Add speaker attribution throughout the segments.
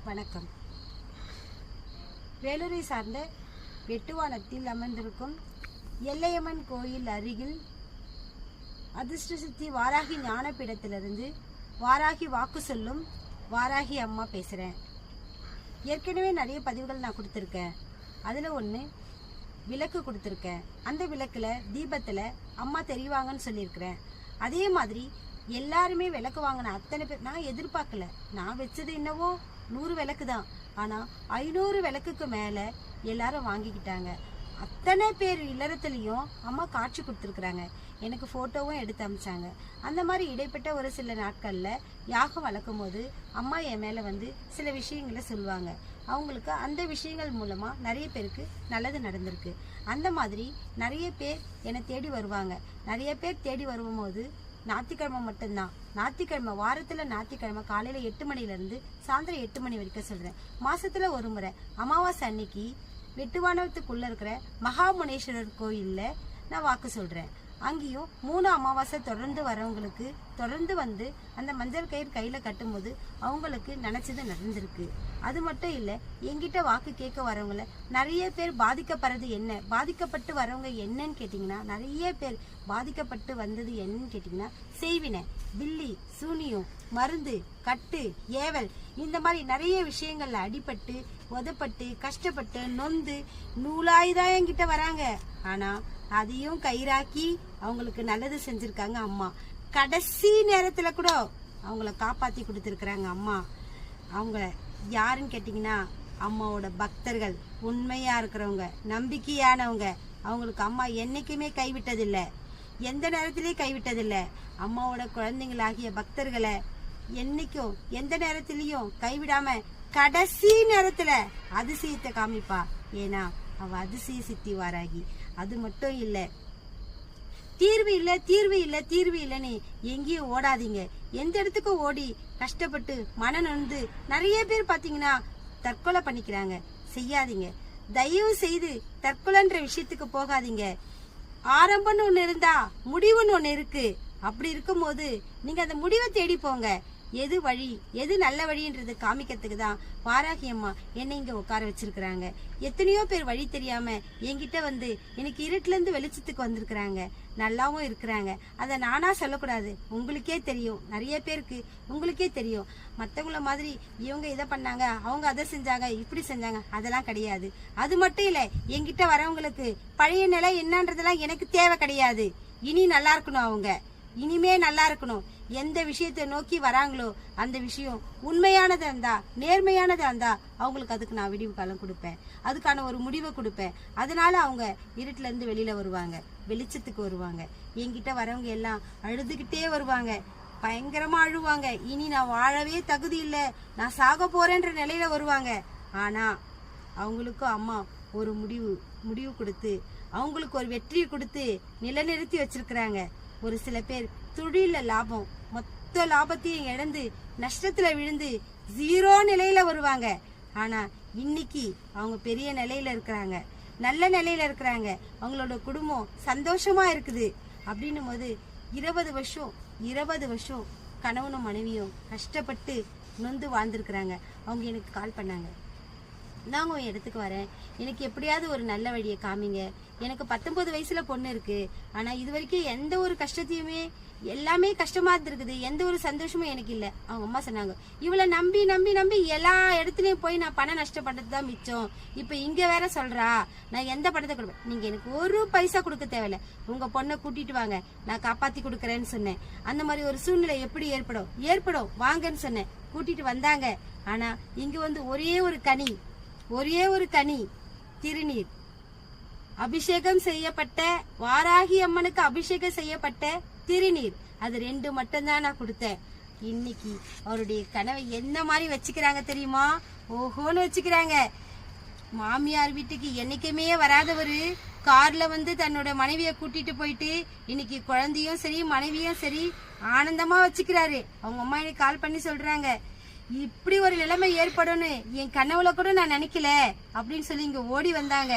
Speaker 1: வணக்கம். வேலூரை சார்ந்த வெட்டுவானத்தில் அமர்ந்திருக்கும் எல்லையம்மன் கோயில் அருகில் அதிர்ஷ்ட சித்தி வாராகி ஞானபீடத்திலிருந்து வாராகி வாக்கு சொல்லும் வாராகி அம்மா பேசுகிறேன். ஏற்கனவே நிறைய பதிவுகள் நான் கொடுத்துருக்கேன். அதில் ஒன்று விளக்கு கொடுத்துருக்கேன். அந்த விளக்கில் தீபத்தில் அம்மா தெரிவாங்கன்னு சொல்லியிருக்கிறேன். அதே மாதிரி எல்லாருமே விளக்கு வாங்கின அத்தனை பேர் நான் எதிர்பார்க்கல. நான் வச்சது என்னவோ 100 விளக்கு தான். ஆனால் 500 விளக்குக்கு மேலே எல்லாரும் வாங்கிக்கிட்டாங்க. அத்தனை பேர் இல்லறத்துலேயும் அம்மா காட்சி கொடுத்துருக்குறாங்க. எனக்கு ஃபோட்டோவும் எடுத்து அமிச்சாங்க. அந்த மாதிரி இடைப்பட்ட ஒரு சில நாட்களில் யாகம் வளர்க்கும் போது அம்மா என் மேலே வந்து சில விஷயங்களை சொல்லுவாங்க. அவங்களுக்கு அந்த விஷயங்கள் மூலமாக நிறைய பேருக்கு நல்லது நடந்திருக்கு. அந்த மாதிரி நிறைய பேர் என்னை தேடி வருவாங்க. நிறைய பேர் தேடி வரும்போது ஞாயிற்றுக்கிழமை மட்டும்தான். ஞாயிற்றுக்கிழமை வாரத்தில் ஞாயிற்றுக்கிழமை காலையில் 8 மணிலேருந்து சாயந்தரம் 8 மணி வரைக்கும் சொல்கிறேன். மாதத்தில் ஒரு முறை அமாவாசை அன்னைக்கு வெட்டுவானத்துக்குள்ளே இருக்கிற மகாமுனேஸ்வரர் கோயிலில் நான் வாக்கு சொல்கிறேன். அங்கேயும் 3 அமாவாசை தொடர்ந்து வரவங்களுக்கு தொடர்ந்து வந்து அந்த மஞ்சள் கயிறு கையில் கட்டும்போது அவங்களுக்கு நினச்சது நடந்திருக்கு. அது மட்டும் இல்லை, என்கிட்ட வாக்கு கேட்க வரவங்கள நிறைய பேர் பாதிக்கப்படுறது என்ன, பாதிக்கப்பட்டு வரவங்க என்னன்னு கேட்டிங்கன்னா, நிறைய பேர் பாதிக்கப்பட்டு வந்தது என்னன்னு கேட்டிங்கன்னா, செய்வினை, பில்லி, சூனியம், மருந்து, கட்டு, ஏவல், இந்த மாதிரி நிறைய விஷயங்கள்ல அடிபட்டு உதப்பட்டு கஷ்டப்பட்டு நொந்து நூலாயுதான் என்கிட்ட வராங்க. ஆனால் அதையும் கயிறாக்கி அவங்களுக்கு நல்லது செஞ்சுருக்காங்க அம்மா. கடைசி நேரத்தில் கூட அவங்கள காப்பாற்றி கொடுத்துருக்குறாங்க அம்மா. அவங்க யாருன்னு கேட்டிங்கன்னா, அம்மாவோட பக்தர்கள், உண்மையாக இருக்கிறவங்க, நம்பிக்கையானவங்க. அவங்களுக்கு அம்மா என்றைக்குமே கைவிட்டதில்லை, எந்த நேரத்திலையும் கைவிட்டதில்லை. அம்மாவோட குழந்தைங்களாகிய பக்தர்களை என்னைக்கும் எந்த நேரத்திலையும் கைவிடாம கடைசி நேரத்தில் அதிசயத்தை காமிப்பா. ஏன்னா அவ அதிசய சித்தி வாராகி. அது மட்டும் இல்லை, தீர்வு இல்லை தீர்வு இல்லை தீர்வு இல்லைன்னு எங்கேயும் ஓடாதீங்க. எந்த இடத்துக்கும் ஓடி கஷ்டப்பட்டு மன நொந்து நிறைய பேர் பார்த்தீங்கன்னா தற்கொலை பண்ணிக்கிறாங்க. செய்யாதீங்க. தயவு செய்து தற்கொலைன்ற விஷயத்துக்கு போகாதீங்க. ஆரம்பம்னு ஒன்று இருந்தா முடிவுன்னு ஒன்று இருக்கு. அப்படி இருக்கும்போது நீங்க அந்த முடிவை தேடி போங்க. எது வழி, எது நல்ல வழின்றது காமிக்கிறதுக்கு தான் வாராகி அம்மா என்னை இங்க உட்கார வச்சிருக்கிறாங்க. எத்தனையோ பேர் வழி தெரியாம என்கிட்ட வந்து எனக்கு இருட்டுல இருந்து வெளிச்சத்துக்கு வந்திருக்கிறாங்க, நல்லாவும் இருக்கிறாங்க. அதை நானா சொல்லக்கூடாது, உங்களுக்கே தெரியும். நிறைய பேருக்கு உங்களுக்கே தெரியும். மற்றவங்கள மாதிரி இவங்க இதை பண்ணாங்க, அவங்க அதை செஞ்சாங்க, இப்படி செஞ்சாங்க, அதெல்லாம் கிடையாது. அது மட்டும் இல்லை, என்கிட்ட வரவங்களுக்கு பழைய நிலை என்னன்றதெல்லாம் எனக்கு தேவை கிடையாது. இனி நல்லா இருக்கணும், அவங்க இனிமே நல்லா இருக்கணும். எந்த விஷயத்தை நோக்கி வராங்களோ அந்த விஷயம் உண்மையானதா இருந்தா, நேர்மையானதா இருந்தா அவங்களுக்கு அதுக்கு நான் விடிவு காலம் கொடுப்பேன், அதுக்கான ஒரு முடிவை கொடுப்பேன். அதனால அவங்க இருட்டுல இருந்து வெளியில வருவாங்க, வெளிச்சத்துக்கு வருவாங்க. என்கிட்ட வரவங்க எல்லாம் அழுதுகிட்டே வருவாங்க, பயங்கரமா அழுவாங்க. இனி நான் வாழவே தகுதி இல்லை, நான் சாக போறேன்ற நிலையில வருவாங்க. ஆனா அவங்களுக்கும் அம்மா ஒரு முடிவு கொடுத்து அவங்களுக்கு ஒரு வெற்றியை கொடுத்து நிலைநிறுத்தி வச்சிருக்கிறாங்க. ஒரு சில பேர் தொழில லாபம், மொத்த லாபத்தையும் இழந்து நஷ்டத்துல விழுந்து 0 நிலையில வருவாங்க. ஆனா இன்னைக்கு அவங்க பெரிய நிலையில இருக்கிறாங்க, நல்ல நிலையில இருக்கிறாங்க, அவங்களோட குடும்பம் சந்தோஷமா இருக்குது. அப்படின்னும் போது 20 வருஷம் கணவனும் மனைவியும் கஷ்டப்பட்டு நொந்து வாழ்ந்துருக்குறாங்க. அவங்க எனக்கு கால் பண்ணாங்க, நாங்க உன் இடத்துக்கு வரேன், எனக்கு எப்படியாவது ஒரு நல்ல வழியை காமிங்க. எனக்கு 19 வயசுல பொண்ணு இருக்கு. ஆனா இது வரைக்கும் எந்த ஒரு கஷ்டத்தையுமே, எல்லாமே கஷ்டமா இருந்திருக்குது, எந்த ஒரு சந்தோஷமும் எனக்கு இல்லை. அவங்க அம்மா சொன்னாங்க, இவளை நம்பி நம்பி நம்பி எல்லா இடத்துலயும் போய் நான் பணம் நஷ்டப்பட்டது தான் மிச்சம். இப்ப இங்க வேற சொல்றா நான் எந்த பணத்தை கொடுப்பேன், நீங்க எனக்கு ஒரு பைசா கொடுக்க தேவையில்ல, உங்க பொண்ணை கூட்டிட்டு வாங்க, நான் காப்பாத்தி கொடுக்கறேன்னு சொன்னேன். அந்த மாதிரி ஒரு சூழ்நிலை எப்படி ஏற்படும் வாங்கன்னு சொன்னேன். கூட்டிட்டு வந்தாங்க. ஆனா இங்க வந்து ஒரே ஒரு கனி திருநீர், அபிஷேகம் செய்யப்பட்ட வாராகி அம்மனுக்கு அபிஷேகம் செய்யப்பட்ட திருநீர், அது 2 மட்டும்தான் நான் கொடுத்தேன். இன்னைக்கு அவருடைய கனவை என்ன மாதிரி வச்சுக்கிறாங்க தெரியுமா? ஓஹோன்னு வச்சுக்கிறாங்க. மாமியார் வீட்டுக்கு என்னைக்குமே வராதவரு கார்ல வந்து தன்னோட மனைவியை கூட்டிட்டு போயிட்டு இன்னைக்கு குழந்தையும் சரி மனைவியும் சரி ஆனந்தமா வச்சுக்கிறாரு. அவங்க அம்மா எனக்கு கால் பண்ணி சொல்றாங்க, இப்படி ஒரு நிலைமை ஏற்படும்னு என் கனவுல கூட நான் நினைக்கல அப்படின்னு சொல்லி இங்க ஓடி வந்தாங்க.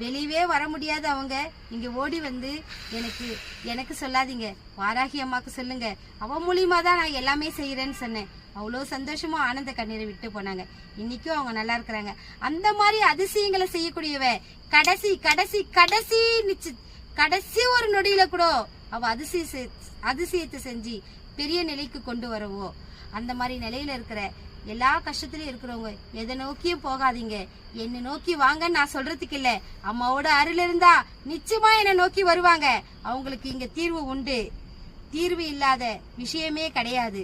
Speaker 1: வெளியவே வர முடியாது அவங்க இங்க ஓடி வந்து எனக்கு சொல்லாதீங்க, வாராகி அம்மாக்கு சொல்லுங்க, அவ மூலியமா தான் நான் எல்லாமே செய்யறேன்னு சொன்னேன். அவ்வளோ சந்தோஷமா ஆனந்த கண்ணீரை விட்டு போனாங்க. இன்னைக்கும் அவங்க நல்லா இருக்கிறாங்க. அந்த மாதிரி அதிசயங்களை செய்யக்கூடியவ கடைசி கடைசி கடைசி கடைசி ஒரு நொடியில கூட அவ அதிசயத்தை செஞ்சு பெரிய நிலைக்கு கொண்டு வரவோ. அந்த மாதிரி நிலையில இருக்கிற எல்லா கஷ்டத்திலயும் இருக்கிறவங்க எதை நோக்கியும் போகாதீங்க, என்ன நோக்கி வாங்கன்னு நான் சொல்றதுக்கு இல்ல. அம்மாவோட அருள் இருந்தா நிச்சயமா என்ன நோக்கி வருவாங்க. அவங்களுக்கு இங்க தீர்வு உண்டு. தீர்வு இல்லாத விஷயமே கிடையாது.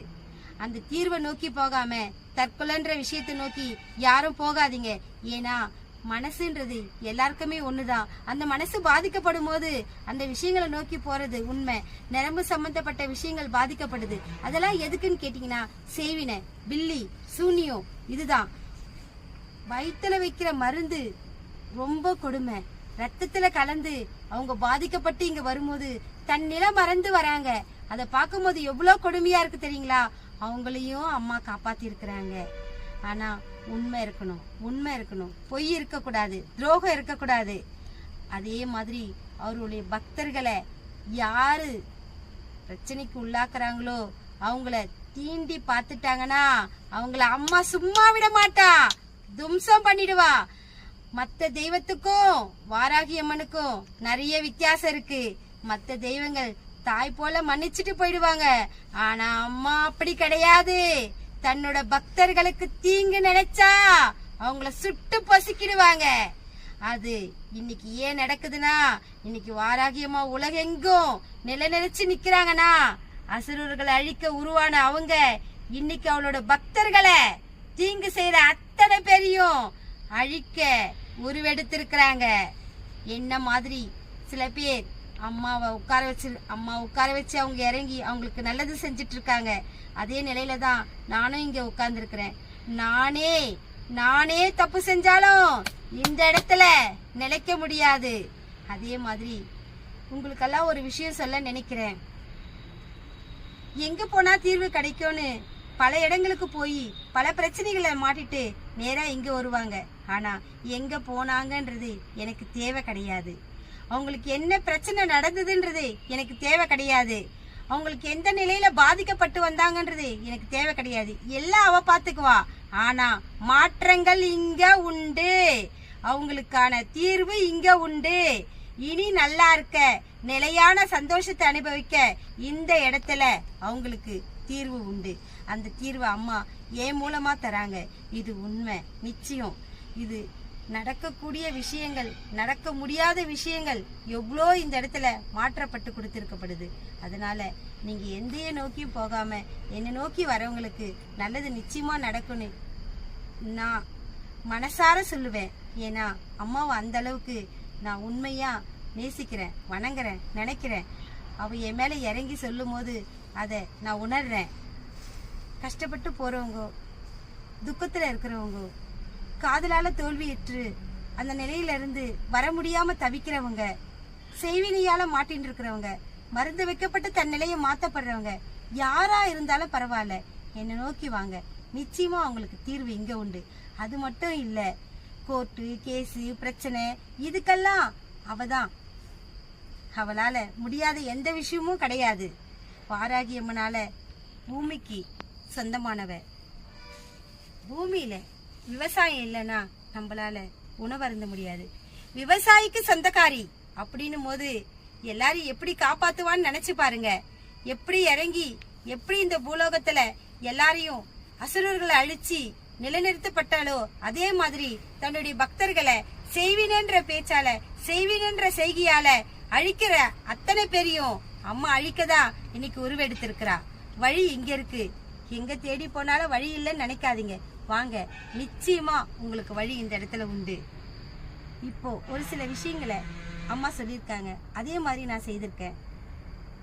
Speaker 1: அந்த தீர்வை நோக்கி போகாம தற்கொலைன்ற விஷயத்தை நோக்கி யாரும் போகாதீங்க. ஏன்னா மனசுன்றது எல்லாருக்குமே ஒண்ணுதான். அந்த மனசு பாதிக்கப்படும் போது அந்த விஷயங்களை நோக்கி போறது உண்மை. நரம்பு சம்பந்தப்பட்ட விஷயங்கள் பாதிக்கப்படுது. அதெல்லாம் எதுக்குன்னு கேட்டீங்கன்னா செய்வினை, பில்லி, சூனியம். இதுதான் வயிற்றுல வைக்கிற மருந்து ரொம்ப கொடுமை. ரத்தத்துல கலந்து அவங்க பாதிக்கப்பட்டு இங்க வரும்போது தன் நிலை மறந்து வராங்க. அதை பார்க்கும்போது எவ்வளவு கொடுமையா இருக்கு தெரியுங்களா? அவங்களையும் அம்மா காப்பாத்தி இருக்கிறாங்க. ஆனா உண்மை இருக்கணும், உண்மை இருக்கணும், பொய் இருக்கக்கூடாது, துரோகம் இருக்கக்கூடாது. அதே மாதிரி அவருடைய பக்தர்களை யாரு பிரச்சனைக்கு உள்ளாக்குறாங்களோ அவங்கள தீண்டி பார்த்துட்டாங்கன்னா அவங்கள அம்மா சும்மா விட மாட்டா, தும்சம் பண்ணிடுவா. மத்த தெய்வத்துக்கும் வாராகி அம்மனுக்கும் நிறைய வித்தியாசம் இருக்கு. மத்த தெய்வங்கள் தாய் போல மன்னிச்சுட்டு போயிடுவாங்க. ஆனா அம்மா அப்படி கிடையாது. தன்னோட பக்தர்களுக்கு தீங்கு நினைச்சா அவங்கள சுட்டு பொசுக்கிடுவாங்க. அது இன்னைக்கு ஏன் நடக்குதுன்னா, இன்னைக்கு வாராகி அம்மா உலகெங்கும் நிலைநிலைச்சு நிக்கிறாங்கன்னா அசுரர்களை அழிக்க உருவான அவங்க இன்னைக்கு அவளோட பக்தர்களை தீங்கு செய்யற அத்தனை பேரையும் அழிக்க உருவெடுத்திருக்கிறாங்க. என்ன மாதிரி சில பேர் அம்மாவை உட்கார வச்சு அவங்க இறங்கி அவங்களுக்கு நல்லது செஞ்சிட்டு இருக்காங்க. அதே நிலையில தான் நானும் இங்க உட்கார்ந்து இருக்கிறேன். நானே தப்பு செஞ்சாலும் இந்த இடத்துல நிலைக்க முடியாது. அதே மாதிரி உங்களுக்கெல்லாம் ஒரு விஷயம் சொல்ல நினைக்கிறேன். எங்க போனா தீர்வு கிடைக்கும்னு பல இடங்களுக்கு போய் பல பிரச்சனைகளை மாட்டிட்டு நேரா இங்க வருவாங்க. ஆனா எங்க போனாங்கன்றது எனக்கு தேவை கிடையாது. அவங்களுக்கு என்ன பிரச்சனை நடந்ததுன்றது எனக்கு தேவை கிடையாது. அவங்களுக்கு எந்த நிலையில பாதிக்கப்பட்டு வந்தாங்கன்றது எனக்கு தேவை கிடையாது. எல்லாம் அவ பாத்துக்குவா. ஆனா மாற்றங்கள் இங்க உண்டு. அவங்களுக்கான தீர்வு இங்க உண்டு. இனி நல்லா இருக்க, நிலையான சந்தோஷத்தை அனுபவிக்க இந்த இடத்துல அவங்களுக்கு தீர்வு உண்டு. அந்த தீர்வு அம்மா என் மூலமா தராங்க. இது உண்மை, நிச்சயம். இது நடக்கக்கூடிய விஷயங்கள், நடக்க முடியாத விஷயங்கள் எவ்வளோ இந்த இடத்துல மாற்றப்பட்டு கொடுத்திருக்கப்படுது. அதனால நீங்க எந்தைய நோக்கியும் போகாம என்னை நோக்கி வரவங்களுக்கு நல்லது நிச்சயமா நடக்கும்னு நான் மனசார சொல்லுவேன். ஏன்னா அம்மாவை அந்த அளவுக்கு நான் உண்மையா நேசிக்கிறேன், வணங்குறேன், நினைக்கிறேன். அவ என் மேல இறங்கி சொல்லும் போது அதை நான் உணர்றேன். கஷ்டப்பட்டு போறவங்க, துக்கத்துல இருக்கிறவங்க, காதலால தோல்வியுற்று அந்த நிலையில இருந்து வர முடியாம தவிக்கிறவங்க, செய்வினையால மாட்டின்னு இருக்கிறவங்க, மருந்து வைக்கப்பட்டு தன் நிலையை மாத்தப்படுறவங்க, யாரா இருந்தாலும் பரவாயில்ல, என்னை நோக்கி வாங்க. நிச்சயமா அவங்களுக்கு தீர்வு இங்க உண்டு. அது மட்டும் இல்ல, கோர்ட்டு கேஸு பிரச்சனை இதுக்கெல்லாம் அவதான். அவளால முடியாத எந்த விஷயமும் கிடையாது. வாராகி அம்மனால பூமிக்கு சொந்தமானவ. பூமியில விவசாயம் இல்லைன்னா நம்மளால உணவு அருந்த முடியாது. விவசாயிக்கு சொந்தக்காரி அப்படின்னும் போது எல்லாரும் எப்படி காப்பாத்துவான்னு நினைச்சு பாருங்க. எப்படி இறங்கி எப்படி இந்த பூலோகத்துல எல்லாரையும் அசுரர்களை அழிச்சு நிலைநிறுத்தப்பட்டாலோ அதே மாதிரி தன்னுடைய பக்தர்களை செய்வினன்ற பேச்சால, செய்வினன்ற செய்கையால அழிக்கிற அத்தனை பேரையும் அம்மா அழிக்கதா இன்னைக்கு உருவெடுத்திருக்கிறா. வழி இங்க இருக்கு. எங்க தேடி போனாலும் வழி இல்லைன்னு நினைக்காதீங்க. வாங்க, நிச்சயமா உங்களுக்கு வழி இந்த இடத்துல உண்டு. இப்போ ஒரு சில விஷயங்களை அம்மா சொல்லியிருக்காங்க, அதே மாதிரி நான் செய்திருக்கேன்.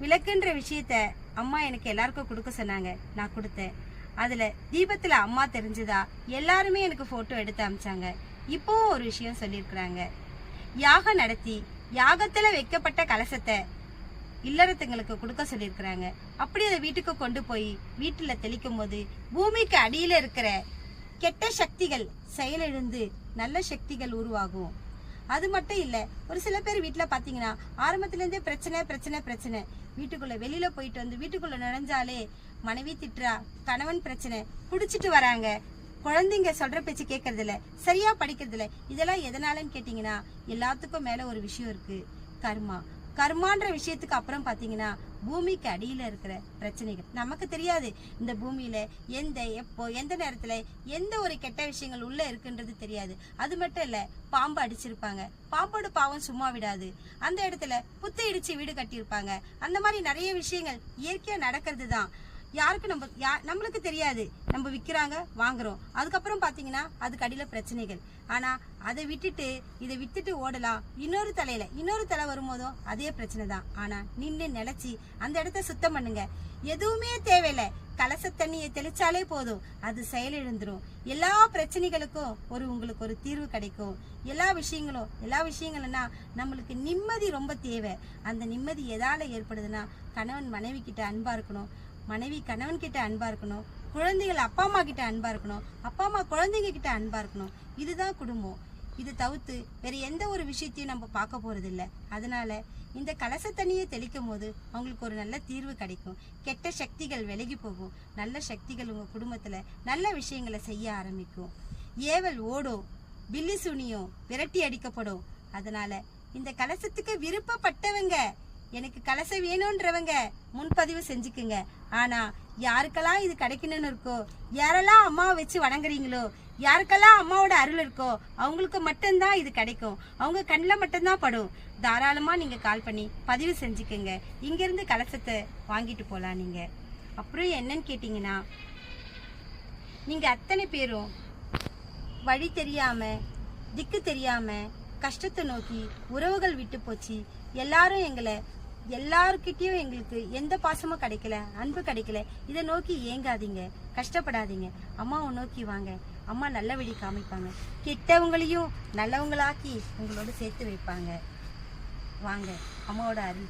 Speaker 1: விளக்குன்ற விஷயத்த அம்மா எனக்கு எல்லாருக்கும் கொடுக்க சொன்னாங்க, நான் கொடுத்தேன். அதுல தீபத்துல அம்மா தெரிஞ்சதா எல்லாருமே எனக்கு போட்டோ எடுத்து அமிச்சாங்க. இப்போ ஒரு விஷயம் சொல்லியிருக்கிறாங்க. யாகம் நடத்தி யாகத்துல வைக்கப்பட்ட கலசத்தை இல்லறத்துங்களுக்கு கொடுக்க சொல்லியிருக்கிறாங்க. அப்படி அதை வீட்டுக்கு கொண்டு போய் வீட்டுல தெளிக்கும் போது பூமிக்கு அடியில இருக்கிற கெட்ட சக்திகள் செயலிழந்து நல்ல சக்திகள் உருவாகும். அது மட்டும் இல்ல, ஒரு சில பேர் வீட்டுல பாத்தீங்கன்னா ஆரம்பத்துல இருந்தே பிரச்சனை பிரச்சனை பிரச்சனை. வீட்டுக்குள்ள வெளியில போயிட்டு வந்து வீட்டுக்குள்ள நுழைஞ்சாலே மனைவி திட்டுறா, கணவன் பிரச்சனை, குடிச்சிட்டு வராங்க, குழந்தைங்க சொல்ற பேச்சு கேட்கறது இல்ல, சரியா படிக்கிறது இல்ல. இதெல்லாம் எதனாலன்னு கேட்டீங்கன்னா எல்லாத்துக்கும் மேல ஒரு விஷயம் இருக்கு, கர்மா. கர்மான்ற விஷயத்துக்கு அப்புறம் பாத்தீங்கன்னா பூமிக்கு அடியில இருக்கிற பிரச்சனைகள் நமக்கு தெரியாது. இந்த பூமியில எப்போ எந்த நேரத்துல எந்த ஒரு கெட்ட விஷயங்கள் உள்ள இருக்குன்றது தெரியாது. அது மட்டும் இல்ல, பாம்பு அடிச்சிருப்பாங்க, பாம்போட பாவம் சும்மா விடாது. அந்த இடத்துல புத்து இடிச்சு வீடு கட்டியிருப்பாங்க. அந்த மாதிரி நிறைய விஷயங்கள் இயற்கையா நடக்கிறது தான். யாருக்கும் நம்மளுக்கு தெரியாது. நம்ம விற்கிறாங்க, வாங்குறோம். அதுக்கப்புறம் பாத்தீங்கன்னா அதுக்கு அடியில பிரச்சனைகள். ஆனா அதை விட்டுட்டு இதை வித்துட்டு ஓடலாம். இன்னொரு தலை வரும்போதும் அதே பிரச்சனை தான். ஆனா நின்று நினைச்சு அந்த இடத்த சுத்தம் பண்ணுங்க. எதுவுமே தேவையில்லை, கலச தண்ணியை தெளிச்சாலே போதும், அது செயலிழந்துரும். எல்லா பிரச்சனைகளுக்கும் உங்களுக்கு ஒரு தீர்வு கிடைக்கும். எல்லா விஷயங்கள்னா நம்மளுக்கு நிம்மதி ரொம்ப தேவை. அந்த நிம்மதி எதால ஏற்படுதுன்னா கணவன் மனைவி கிட்ட அன்பா இருக்கணும், மனைவி கணவன் கிட்ட அன்பா இருக்கணும், குழந்தைகள் அப்பா அம்மா கிட்ட அன்பா இருக்கணும், அப்பா அம்மா குழந்தைங்க கிட்ட அன்பா இருக்கணும். இதுதான் குடும்பம். இது தவிர்த்து வேற எந்த ஒரு விஷயத்தையும் நம்ம பார்க்க போறது இல்லை. அதனால இந்த கலச தண்ணியை தெளிக்கும் போது அவங்களுக்கு ஒரு நல்ல தீர்வு கிடைக்கும். கெட்ட சக்திகள் விலகி போகும். நல்ல சக்திகள் உங்க குடும்பத்துல நல்ல விஷயங்களை செய்ய ஆரம்பிக்கும். ஏவல் ஓடும், பில்லி சுனியும் விரட்டி அடிக்கப்படும். அதனால இந்த கலசத்துக்கு விருப்பப்பட்டவங்க, எனக்கு கலசம் வேணும்ன்றவங்க முன்பதிவு செஞ்சுக்குங்க. ஆனா யாருக்கெல்லாம் இது கிடைக்கணும்னு இருக்கோ, யாரெல்லாம் அம்மாவை வச்சு வணங்குறீங்களோ, யாருக்கெல்லாம் அம்மாவோட அருள் இருக்கோ அவங்களுக்கு மட்டும்தான் இது கிடைக்கும். அவங்க கண்ணில் மட்டும்தான் படும். தாராளமா நீங்க கால் பண்ணி பதிவு செஞ்சுக்குங்க. இங்க இருந்து கலசத்தை வாங்கிட்டு போலாம் நீங்க. அப்புறம் என்னன்னு கேட்டீங்கன்னா, நீங்க அத்தனை பேரும் வழி தெரியாம, திக்கு தெரியாம, கஷ்டத்தை நோக்கி உறவுகள் விட்டு போச்சு. எல்லாருக்கிட்டையும் எங்களுக்கு எந்த பாசமும் கிடைக்கல, அன்பு கிடைக்கல. இதை நோக்கி ஏங்காதீங்க, கஷ்டப்படாதீங்க. அம்மாவை நோக்கி வாங்க. அம்மா நல்ல வழி காமிப்பாங்க. கெட்டவங்களையும் நல்லவங்களாக்கி உங்களோட சேர்த்து வைப்பாங்க. வாங்க, அம்மாவோட அருள்.